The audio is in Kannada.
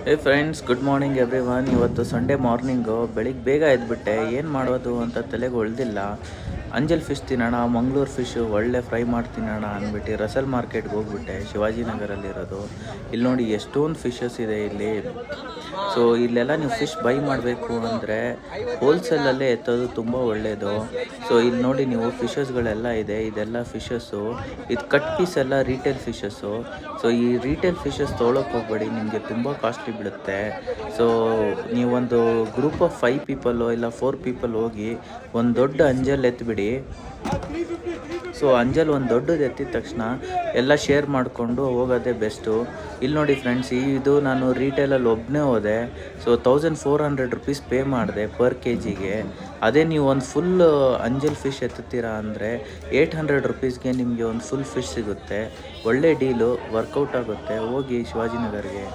ಹೇ friends, good morning everyone. ಇವತ್ತು ಸಂಡೇ ಮಾರ್ನಿಂಗು ಬೆಳಿಗ್ಗೆ ಬೇಗ ಎದ್ಬಿಟ್ಟೆ. ಏನು ಮಾಡೋದು ಅಂತ ತಲೆಗೆ ಉಳ್ದಿಲ್ಲ. ಅಂಜಲ್ ಫಿಶ್ ತಿನ್ನೋಣ, ಮಂಗಳೂರು ಫಿಶು ಒಳ್ಳೆ ಫ್ರೈ ಮಾಡಿ ತಿನ್ನೋಣ ಅಂದ್ಬಿಟ್ಟು ರಸಲ್ ಮಾರ್ಕೆಟ್ಗೆ ಹೋಗ್ಬಿಟ್ಟೆ, ಶಿವಾಜಿನಗರಲ್ಲಿರೋದು. ಇಲ್ಲಿ ನೋಡಿ ಎಷ್ಟೊಂದು ಫಿಶಸ್ ಇದೆ ಇಲ್ಲಿ. ಸೊ ಇಲ್ಲೆಲ್ಲ ನೀವು ಫಿಶ್ ಬೈ ಮಾಡಬೇಕು ಅಂದರೆ ಹೋಲ್ಸೇಲಲ್ಲೇ ಎತ್ತೋದು ತುಂಬ ಒಳ್ಳೆಯದು. ಸೊ ಇಲ್ಲಿ ನೋಡಿ ನೀವು ಫಿಶಸ್ಗಳೆಲ್ಲ ಇದೆ, ಇದೆಲ್ಲ ಫಿಶಸ್ಸು. ಇದು ಕಟ್ ಪೀಸ್ ಎಲ್ಲ ರೀಟೇಲ್ ಫಿಶಸ್ಸು. ಸೊ ಈ ರೀಟೇಲ್ ಫಿಶಸ್ ತೊಗೊಳಕ್ಕೆ ಹೋಗಬೇಡಿ, ನಿಮಗೆ ತುಂಬ ಕಾಸ್ಟ್ಲಿ ಬೀಳುತ್ತೆ. ಸೊ ನೀವೊಂದು ಗ್ರೂಪ್ ಆಫ್ 5 ಪೀಪಲ್ಲು ಇಲ್ಲ 4 ಪೀಪಲ್ ಹೋಗಿ ಒಂದು ದೊಡ್ಡ ಅಂಜಲ್ ಎತ್ತಿಬಿಡಿ. ಸೊ ಅಂಜಲ್ ಒಂದು ದೊಡ್ಡದು ಎತ್ತಿದ ತಕ್ಷಣ ಎಲ್ಲ ಶೇರ್ ಮಾಡಿಕೊಂಡು ಹೋಗೋದೇ ಬೆಸ್ಟು. ಇಲ್ಲಿ ನೋಡಿ ಫ್ರೆಂಡ್ಸ್, ಇದು ನಾನು ರೀಟೇಲಲ್ಲಿ ಒಬ್ಬನೇ ಹೋದೆ. ಸೊ 1400 ರುಪೀಸ್ ಪೇ ಮಾಡಿದೆ ಪರ್ ಕೆ.ಜಿಗೆ. ಅದೇ ನೀವು ಒಂದು ಫುಲ್ ಅಂಜಲ್ ಫಿಶ್ ಎತ್ತುತ್ತೀರಾ ಅಂದರೆ 800 ರುಪೀಸ್ಗೆ ನಿಮಗೆ ಒಂದು ಫುಲ್ ಫಿಶ್ ಸಿಗುತ್ತೆ. ಒಳ್ಳೆ ಡೀಲು, ವರ್ಕೌಟ್ ಆಗುತ್ತೆ. ಹೋಗಿ ಶಿವಾಜಿನಗರ್ಗೆ.